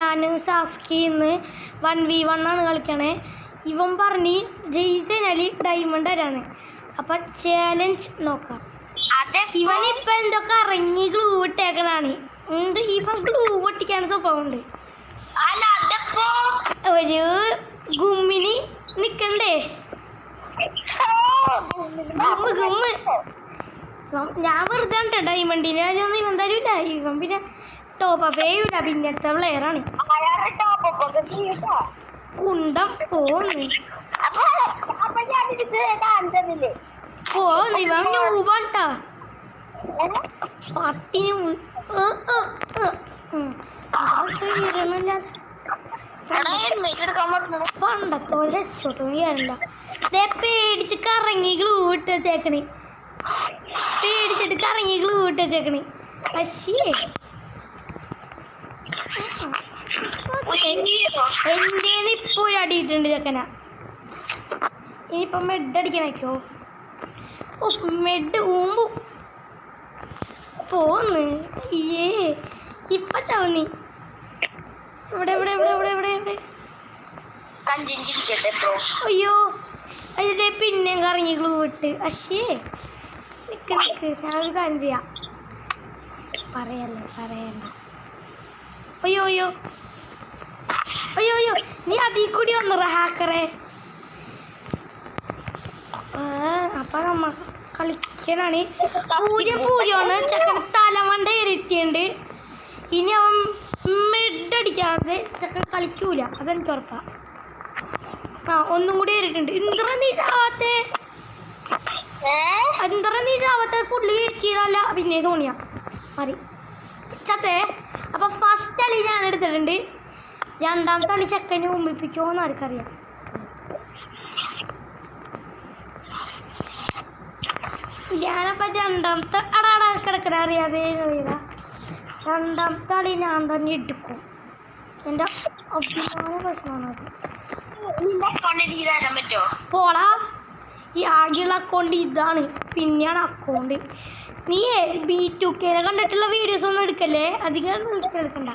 ഞാനും സാസ്കിന്ന് 1v1 ആണ് കളിക്കണേ. ഇവൻ പറഞ്ഞ് ജയിച്ചാൽ ഡയമണ്ട് തരാന്ന്. അപ്പൊ ചാലഞ്ച് നോക്കാം. ഇവനിപ്പൊ എന്തൊക്കെ ഇറങ്ങി ഗ്ലൂ ഇട്ടേക്കണാണ്. ഇവൻ ഗ്ലൂ പൊട്ടിക്കാൻ സ്വഭാവമുണ്ട്. ഒരു ഗുമ്മിന് നിക്കണ്ടേ? ഗുമ്മ് ഞാൻ വെറുതെ ഉണ്ട്. ഡയമണ്ടിനെ ഇവൻ തരൂല. ഇവൻ പിന്നെ ടോപ്പ് അപ്പ് ചെയ്യൂല. പിന്നത്തെ പ്ലെയറാണ്. കുണ്ടം പോന്ന് ഇവൻ ന്യൂബാട്ടാ. പട്ടിന് പണ്ടത്തോലെ രക്ഷോട്ടും ചെയ്യാറില്ല. പേടിച്ച് കറങ്ങി ഗ്ലൂ ഇട്ട് വെച്ചേക്കണേ. പേടിച്ചിട്ട് കറങ്ങി ഗ്ലൂ ഇട്ട് വെച്ചേക്കണേ. പക്ഷേ എന്റെ ഇപ്പോഴും അടിയിട്ടുണ്ട് ചെക്കന. ഇനിയിപ്പൊ മെഡ് അടിക്കണോ? മെഡ് ഊമ്പു പോന്ന്. ഇപ്പൊ ചവന്നി. ഇവിടെ ഇവിടെ ഇവിടെ ഇവിടെ ഇവിടെ ഇവിടെ അയ്യോ അതിന്റെ പിന്നെയും കറങ്ങി ഗ്ലൂ ഇട്ട്. അശ്ശേ നിക്ക് നിക്ക്, ഞാനൊരു കാര്യം ചെയ്യാം. പറയല്ലേ പറയല്ല. അയ്യോ അയ്യോ അയ്യോ അയ്യോ, നീ അതിൽ കൂടി വന്നറ ഹാക്കറെ. അപ്പൊ നമ്മ കളിക്കണാണ്. പൂരിയാണ് ചെക്കൻ തലമണ്ട ഇരട്ടിയുണ്ട്. ഇനി അവൻ മെഡ് അടിക്കാതെ ചെക്കൻ കളിക്കൂല, അതെനിക്ക് ഉറപ്പാ. ഒന്നും കൂടി ഏറിയിട്ടുണ്ട്. ഇന്ദ്ര നീ ചാവാത്തെ, ഇന്ദ്ര നീ ചാവാത്തെ ഫുള്ള് കയറ്റിയതല്ല. പിന്നെ സോണിയ മതി ചത്തേ. അപ്പൊ ഫസ്റ്റ് കളി ഞാൻ എടുത്തിട്ടുണ്ട്. രണ്ടാമത്തെ കളി ചെക്കനെ മുമ്പിപ്പിക്കുമോന്ന് ആർക്കറിയാം. ഞാനപ്പോ രണ്ടാമത്തെ അടാടാ കിടക്കണ അറിയാതെ അറിയില്ല. രണ്ടാമത്തെ കളി ഞാൻ തന്നെ എടുക്കും. എന്റെ അഭിമാന പ്രശ്നമാണ്. പോടാ, ഈ ആകെയുള്ള അക്കൗണ്ട് ഇതാണ്. പിന്നെയാണ് അക്കൗണ്ട്. നീ B2K കണ്ടിട്ടുള്ള വീഡിയോസ് ഒന്നും എടുക്കല്ലേ, അധികം വിളിച്ചെടുക്കണ്ട.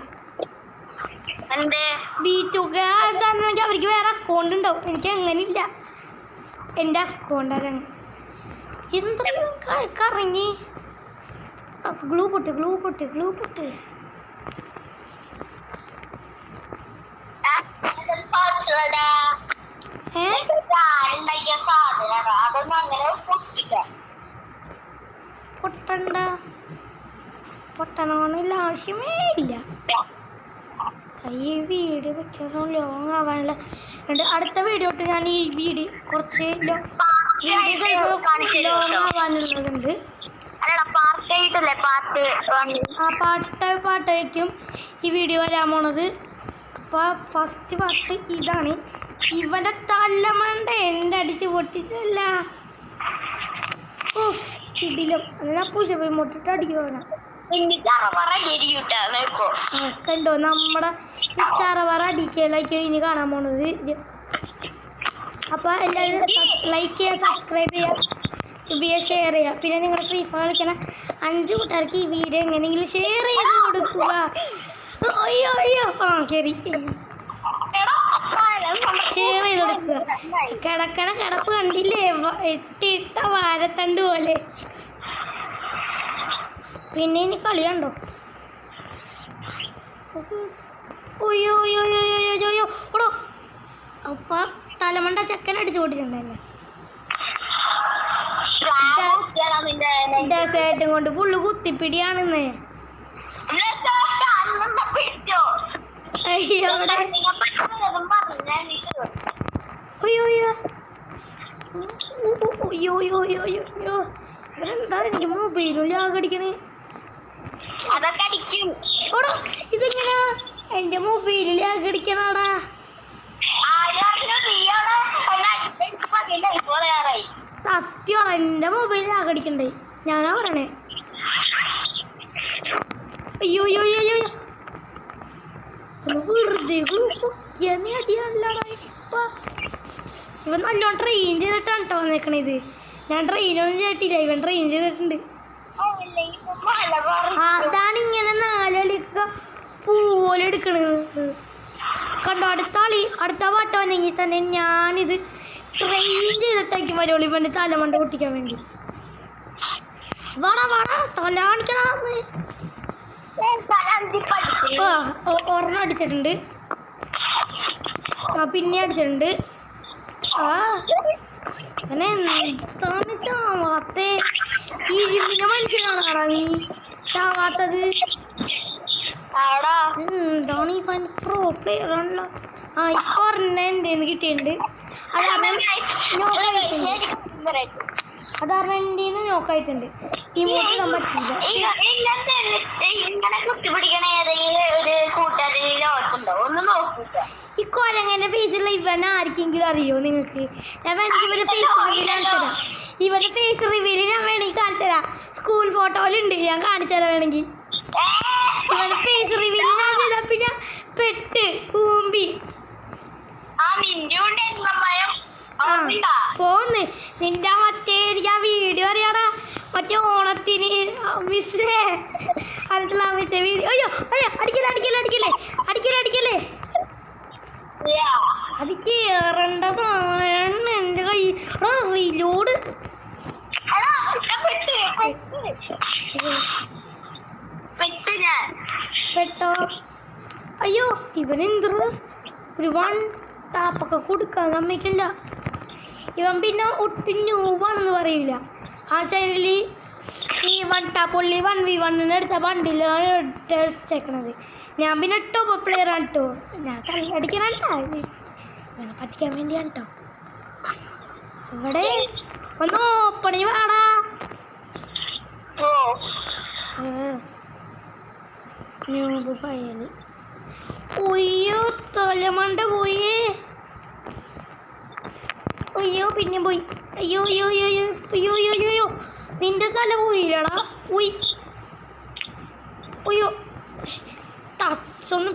B2K എന്താണെന്നെങ്കിൽ അവർക്ക് വേറെ അക്കൗണ്ട് ഉണ്ടാവും. എനിക്ക് അങ്ങനെയില്ല, എൻ്റെ അക്കൗണ്ട് അതാണ്. എന്തെങ്കിലും കറങ്ങി ഗ്ലൂ പൊട്ട് ഗ്ലൂ പൊട്ട് ഗ്ലൂ പൊട്ട്. പൊട്ടണ്ട, പൊട്ടണമെന്നില്ല, ആവശ്യമേ ഇല്ല. ഈ വീഡിയോ വെച്ചോ ലോങ് ആവാനുള്ള. അടുത്ത വീഡിയോ ഇട്ട് ഞാൻ ഈ വീഡിയോ കുറച്ച് ലോങ് ആവാനുള്ളതുണ്ട്. പാട്ടായിരിക്കും ഈ വീഡിയോ വരാൻ പോണത്. അപ്പൊ ഫസ്റ്റ് പാട്ട് ഇതാണ്. ഇവന്റെ തല്ലമണ്ട എൻ്റെ അടിച്ച് പൊട്ടിച്ചല്ല. കിടിലും ഞാൻ പൂശപ്പോയി മുട്ടിട്ട് അടിക്കുവാനാ. കണ്ടോ നമ്മുടെ ചറവറ അടിക്കലായിരിക്കും ഇനി കാണാൻ പോണത്. അപ്പൊ എല്ലാവരും ലൈക്ക് ചെയ്യുക, സബ്സ്ക്രൈബ് ചെയ്യുക, ഷെയർ ചെയ്യുക. പിന്നെ നിങ്ങളുടെ ഫ്രീ ഫയർ കളിക്കണ 5 കൂട്ടുകാർക്ക് ഈ വീഡിയോ എങ്ങനെയെങ്കിലും ഷെയർ ചെയ്ത് കൊടുക്കുക. അയ്യോ അയ്യോ ശരി, ഷെയർ ചെയ്ത് കൊടുക്കുക. കിടക്കണ കിടപ്പ് കണ്ടില്ലേ, എട്ടിട്ട വാരത്തണ്ട് പോലെ. പിന്നെ ഇനി കളി കണ്ടോ. ഒയ്യോ യോ യോ യോ യോ യോ ഓടോ. അപ്പൊ തലമണ്ട ചെക്കൻ അടിച്ചു പൊട്ടിച്ചിട്ടുണ്ടല്ലേ. ഡെസേർട്ടും കൊണ്ട് ഫുള്ള് കുത്തിപ്പിടിയാണെന്ന്. അയ്യോ എന്താ എനിക്ക് മൊബൈലും ലാഗടിക്കണേ. ഓടോ ഇതെങ്ങനാ എന്റെ മൊബൈലിൽ ലാഗടിക്കണാടാ. സത്യമാണ് എന്റെ മൊബൈൽ ലാഗടിക്കണ്ടേ, ഞാനാ പറയണേ. അയ്യോ അയ്യോ അയ്യോ വെറുതെ അടിയാണല്ലോടാ. ഇവൻ നല്ലോണം ട്രെയിൻ ചെയ്തിട്ടാണ് കേട്ടോ വന്നേക്കണേ. ഇത് ഞാൻ ട്രെയിനൊന്നും ചെയ്തിട്ടില്ല, ഇവൻ ട്രെയിൻ ചെയ്തിട്ടുണ്ട്. അതാണ് ഇങ്ങനെ 4 കളിക്ക പൂ പോലെ എടുക്കണത് കണ്ടോ. അടുത്ത വട്ടം വന്നെങ്കിൽ തന്നെ ഞാനിത് ട്രെയിൻ ചെയ്തിട്ടേക്കും വരുള്ളൂ ഇവൻ്റെ തലമണ്ട പൊട്ടിക്കാൻ വേണ്ടി. വാടാ തല കാണിക്കണ. ഒരെണ്ണം അടിച്ചിട്ടുണ്ട്. പിന്നെ അടിച്ചിട്ടുണ്ട്. അങ്ങനെ എന്താണ് ചാവാത്തെ? ഇരുമ്പിനെ മനുഷ്യനാണ് നീ ചാവാത്തത്. എന്താണ് ഈ പനി പ്രോ പ്ലെയർ ആണല്ലോ. ഇപ്പൊ ഒരെണ്ണം എൻ്റെ കിട്ടിയിട്ടുണ്ട്. അതാരണം എൻ്റെ നോക്കായിട്ടുണ്ട്. ഇമോട്ട് ഇടാൻ പറ്റില്ല. ഈ കൊരങ്ങനെ ഫേസുള്ള ഇവനെ ആർക്കെങ്കിലും അറിയോ നിങ്ങൾക്ക്? ഞാൻ വേണമെങ്കിൽ ഇവന്റെ ഫേസ് റിവീൽ കാണിച്ചു തരാം. ഇവന്റെ ഫേസ് റിവീൽ ഞാൻ വേണമെങ്കിൽ കാണിച്ചു തരാം. സ്കൂൾ ഫോട്ടോയിലുണ്ട്, ഞാൻ കാണിച്ചു തരാം വേണമെങ്കിൽ. ഇവന്റെ ഫേസ് റിവീൽ ഞാൻ ചെയ്താ പിന്നെ പെട്ട് കൂമ്പി പോന്ന്. നിന്റെ മറ്റേ എനിക്ക് ആ വീഡിയോ അറിയാടാ, മറ്റേ ഓണത്തിന് മിസ്സേ അടുത്തുള്ള മറ്റേ വീഡിയോ. അയ്യോ അടിക്കല്ലേ അടിക്ക് ഏറേണ്ടതാണ് എൻ്റെ കൈ. റീലോഡ് പെട്ടോ. അയ്യോ ഇവനെന്തോ ഒരു വൺ ടാപ്പൊക്കെ കൊടുക്കാൻ സമ്മതിക്കില്ല ഇവൻ. പിന്നെ ഒട്ടും ന്യൂവാണെന്ന് പറയില്ല. ആ ചാനലിൽ ഈ 1 ടാപ്പ് ഒള്ളി 1v1 എടുത്ത ബണ്ടിലാണ് ചേക്കണത്. ഞാൻ പിന്നെ ടോപ്പ് പ്ലെയർ ആണ് കേട്ടോ. ഞാൻ കല്ലടിക്കാനാട്ടോ, ഇവനെ പറ്റിക്കാൻ വേണ്ടിയാണ് കേട്ടോ. ഇവിടെ ഒന്ന് ഓപ്പണി വേടാ. ന്യൂബ് പയ്യല്. ഒയ്യോ തലമണ്ട പോയേ. അയ്യോ പിന്നെ പോയി. അയ്യോ നിന്റെ തല പോയില്ലടാ. അയ്യോ ടച്ചൊന്നും